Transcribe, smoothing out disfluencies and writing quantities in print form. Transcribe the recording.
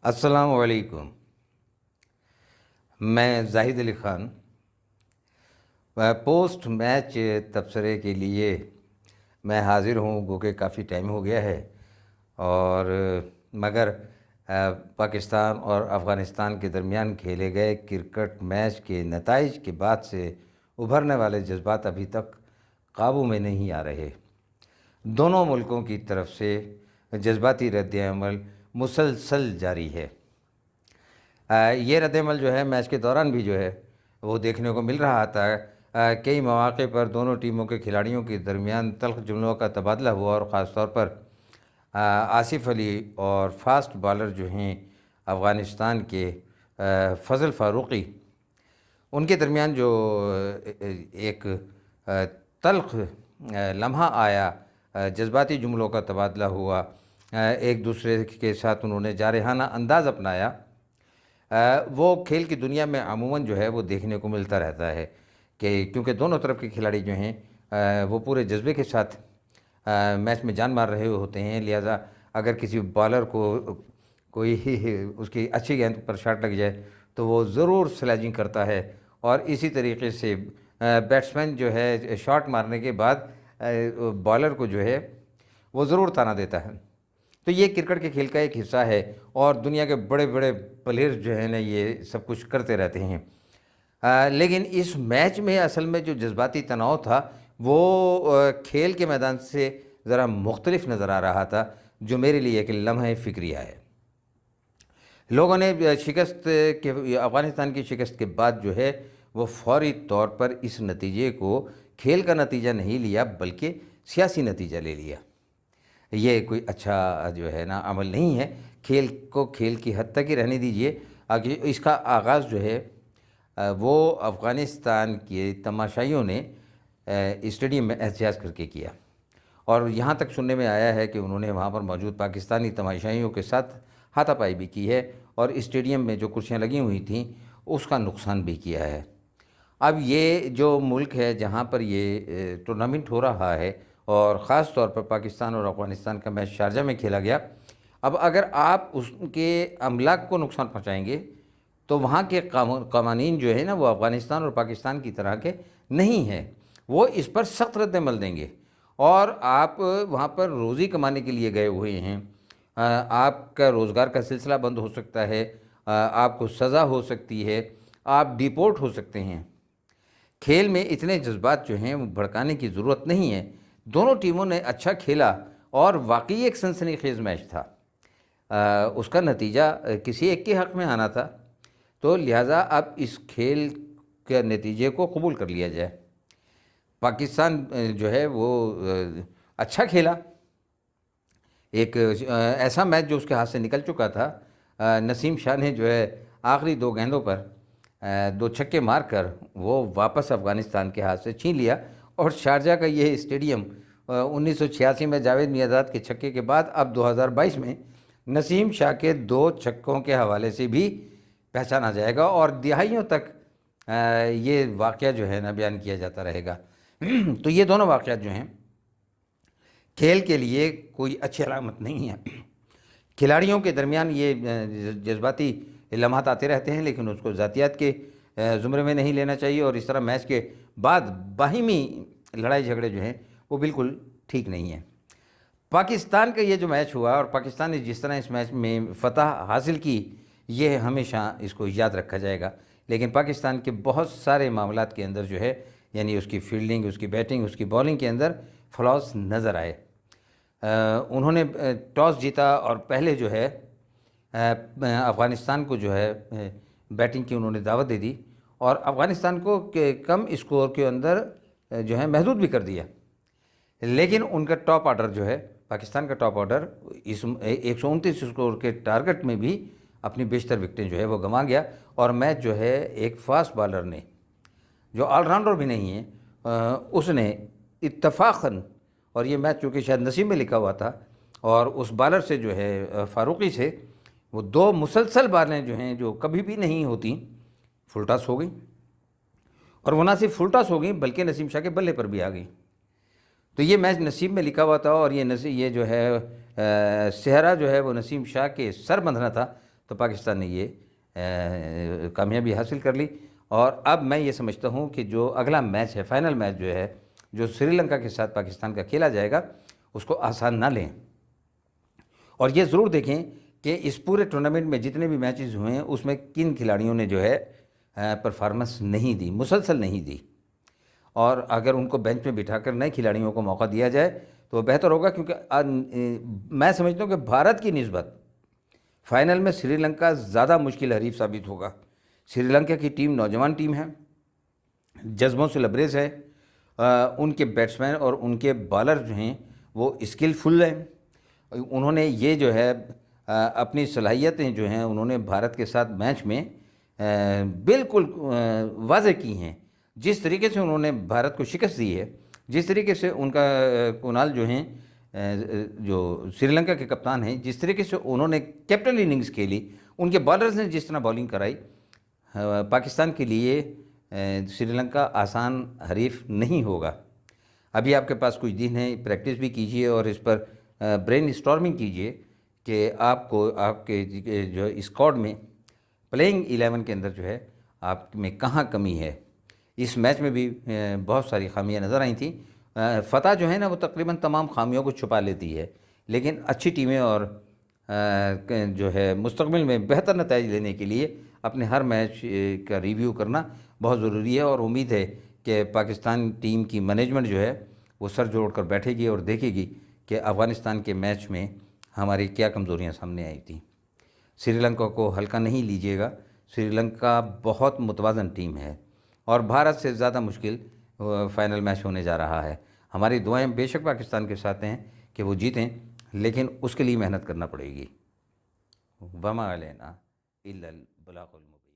अस्सलामु अलैकुम। मैं ज़ाहिद अली ख़ान पोस्ट मैच तबसरे के लिए मैं हाज़िर हूँ, गो के काफ़ी टाइम हो गया है। और मगर पाकिस्तान और अफ़गानिस्तान के दरमियान खेले गए क्रिकेट मैच के नताइज के बाद से उभरने वाले जज्बात अभी तक काबू में नहीं आ रहे। दोनों मुल्कों की तरफ से जज्बाती रद्द-ए-अमल मुसलसल जारी है। ये रद्द-ए-अमल जो है मैच के दौरान भी जो है वो देखने को मिल रहा था। कई मौक़े पर दोनों टीमों के खिलाड़ियों के दरमियान तल्ख़ जुमलों का तबादला हुआ और ख़ास तौर पर आसिफ अली और फास्ट बॉलर जो हैं अफ़गानिस्तान के फ़ज़ल फ़ारूक़ी, उनके दरमियान जो एक तल्ख़ लम्हा आया, जज्बाती जुमलों का तबादला हुआ, एक दूसरे के साथ उन्होंने जारहाना अंदाज़ अपनाया, वो खेल की दुनिया में अमूमन जो है वो देखने को मिलता रहता है कि क्योंकि दोनों तरफ के खिलाड़ी जो हैं वो पूरे जज्बे के साथ मैच में जान मार रहे होते हैं। लिहाजा अगर किसी बॉलर को कोई उसकी अच्छी गेंद पर शॉट लग जाए तो वो ज़रूर स्लैजिंग करता है, और इसी तरीके से बैट्समैन जो है शॉट मारने के बाद बॉलर को जो है वो ज़रूर ताना देता है। तो ये क्रिकेट के खेल का एक हिस्सा है और दुनिया के बड़े बड़े प्लेयर्स जो है ना ये सब कुछ करते रहते हैं। लेकिन इस मैच में असल में जो जज्बाती तनाव था वो खेल के मैदान से ज़रा मुख्तलिफ नज़र आ रहा था, जो मेरे लिए एक लम्हा फ़िक्रिया है। लोगों ने शिकस्त के अफ़गानिस्तान की शिकस्त के बाद जो है वो फ़ौरी तौर पर इस नतीजे को खेल का नतीजा नहीं लिया बल्कि सियासी नतीजा ले लिया। ये कोई अच्छा जो है ना अमल नहीं है। खेल को खेल की हद तक ही रहने दीजिए। आगे इसका आगाज़ जो है वो अफ़गानिस्तान के तमाशाइयों ने स्टेडियम में एहतजाज करके किया, और यहाँ तक सुनने में आया है कि उन्होंने वहाँ पर मौजूद पाकिस्तानी तमाशाइयों के साथ हाथापाई भी की है और स्टेडियम में जो कुर्सियाँ लगी हुई थीं उसका नुकसान भी किया है। अब ये जो मुल्क है जहाँ पर ये टूर्नामेंट हो रहा है और ख़ास तौर पर पाकिस्तान और अफ़गानिस्तान का मैच शारजा में खेला गया, अब अगर आप उसके अमलाक को नुकसान पहुँचाएँगे तो वहाँ के कवानीन जो है ना वो अफ़गानिस्तान और पाकिस्तान की तरह के नहीं हैं। वो इस पर सख्त रद्द-ए-अमल देंगे, और आप वहाँ पर रोज़ी कमाने के लिए गए हुए हैं, आपका रोज़गार का सिलसिला बंद हो सकता है, आपको सज़ा हो सकती है, आप डिपोर्ट हो सकते हैं। खेल में इतने जज्बात जो हैं वो भड़काने की ज़रूरत नहीं है। दोनों टीमों ने अच्छा खेला और वाकई एक सनसनीखेज़ मैच था। उसका नतीजा किसी एक के हक़ में आना था, तो लिहाजा अब इस खेल के नतीजे को कबूल कर लिया जाए। पाकिस्तान जो है वो अच्छा खेला। एक ऐसा मैच जो उसके हाथ से निकल चुका था, नसीम शाह ने जो है आखिरी 2 गेंदों पर 2 छक्के मारकर वो वापस अफ़गानिस्तान के हाथ से छीन लिया, और शारजा का ये स्टेडियम 1986 में जावेद मियांदाद के छक्के के बाद अब 2022 में नसीम शाह के 2 छक्कों के हवाले से भी पहचाना जाएगा, और दिहाइयों तक ये वाक़या जो है ना बयान किया जाता रहेगा। तो ये दोनों वाक़यात जो हैं खेल के लिए कोई अच्छी अलामत नहीं है। खिलाड़ियों के दरमियान ये जज्बाती लम्हात आते रहते हैं, लेकिन उसको ज़ातियात के ज़ुमरे में नहीं लेना चाहिए, और इस तरह मैच के बाद बाहिमी लड़ाई झगड़े जो हैं वो बिल्कुल ठीक नहीं है। पाकिस्तान का ये जो मैच हुआ और पाकिस्तान ने जिस तरह इस मैच में फ़तह हासिल की, ये हमेशा इसको याद रखा जाएगा। लेकिन पाकिस्तान के बहुत सारे मामलात के अंदर जो है, यानी उसकी फील्डिंग, उसकी बैटिंग, उसकी बॉलिंग के अंदर फ्लॉज नज़र आए। उन्होंने टॉस जीता और पहले जो है अफ़गानिस्तान को जो है बैटिंग की उन्होंने दावत दे दी, और अफ़गानिस्तान को कम स्कोर के अंदर जो है महदूद भी कर दिया। लेकिन उनका टॉप ऑर्डर जो है, पाकिस्तान का टॉप ऑर्डर इस 129 स्कोर के टारगेट में भी अपनी बेशतर विकटें जो है वो गंवा गया, और मैच जो है एक फास्ट बॉलर ने, जो ऑलराउंडर भी नहीं है, उसने इत्तफाक़न, और ये मैच चूँकि शायद नसीब में लिखा हुआ था, और उस बॉलर से जो है फ़ारूक़ी से वो 2 मुसलसल बॉलें जो हैं जो कभी भी नहीं होती, फुल टॉस हो गई, और वो ना सिर्फ फुल टॉस हो गई बल्कि नसीम शाह के बल्ले पर भी आ गई। तो ये मैच नसीब में लिखा हुआ था, और ये जो है सेहरा जो है वो नसीम शाह के सर बंधना था, तो पाकिस्तान ने ये कामयाबी हासिल कर ली। और अब मैं ये समझता हूँ कि जो अगला मैच है, फाइनल मैच जो है, जो श्रीलंका के साथ पाकिस्तान का खेला जाएगा, उसको आसान ना लें। और ये ज़रूर देखें कि इस पूरे टूर्नामेंट में जितने भी मैचेस हुए हैं उसमें किन खिलाड़ियों ने जो है परफॉर्मेंस नहीं दी, मुसलसल नहीं दी। और अगर उनको बेंच में बिठाकर नए खिलाड़ियों को मौका दिया जाए तो बेहतर होगा, क्योंकि मैं समझता हूँ कि भारत की निस्बत फाइनल में श्रीलंका ज़्यादा मुश्किल हरीफ साबित होगा। श्रीलंका की टीम नौजवान टीम है, जज्बों से लबरेज है, उनके बैट्समैन और उनके बॉलर जो हैं वो स्किलफुल हैं। उन्होंने ये जो है अपनी सलाहियतें जो हैं उन्होंने भारत के साथ मैच में बिल्कुल वाज़ेह की हैं। जिस तरीके से उन्होंने भारत को शिकस्त दी है, जिस तरीके से उनका कुणाल जो हैं जो श्रीलंका के कप्तान हैं, जिस तरीके से उन्होंने कैप्टन इनिंग्स खेली, उनके बॉलर्स ने जिस तरह बॉलिंग कराई, पाकिस्तान के लिए श्रीलंका आसान हरीफ नहीं होगा। अभी आपके पास कुछ दिन है, प्रैक्टिस भी कीजिए और इस पर ब्रेन स्टॉर्मिंग कीजिए कि आपको आपके जो स्क्वाड में प्लेइंग 11 के अंदर जो है आप में कहाँ कमी है। इस मैच में भी बहुत सारी खामियां नज़र आई थी। फ़तह जो है ना वो तकरीबन तमाम खामियों को छुपा लेती है, लेकिन अच्छी टीमें और जो है मुस्तकबिल में बेहतर नतीजे लेने के लिए अपने हर मैच का रिव्यू करना बहुत ज़रूरी है। और उम्मीद है कि पाकिस्तान टीम की मैनेजमेंट जो है वो सर जोड़ कर बैठेगी और देखेगी कि अफ़गानिस्तान के मैच में हमारी क्या कमज़ोरियाँ सामने आई थी। श्रीलंका को हल्का नहीं लीजिएगा, श्रीलंका बहुत मुतवाज़न टीम है और भारत से ज़्यादा मुश्किल फ़ाइनल मैच होने जा रहा है। हमारी दुआएं बेशक पाकिस्तान के साथ हैं कि वो जीतें, लेकिन उसके लिए मेहनत करना पड़ेगी। वमा अलैना इल्लल बलागुल मुबीन।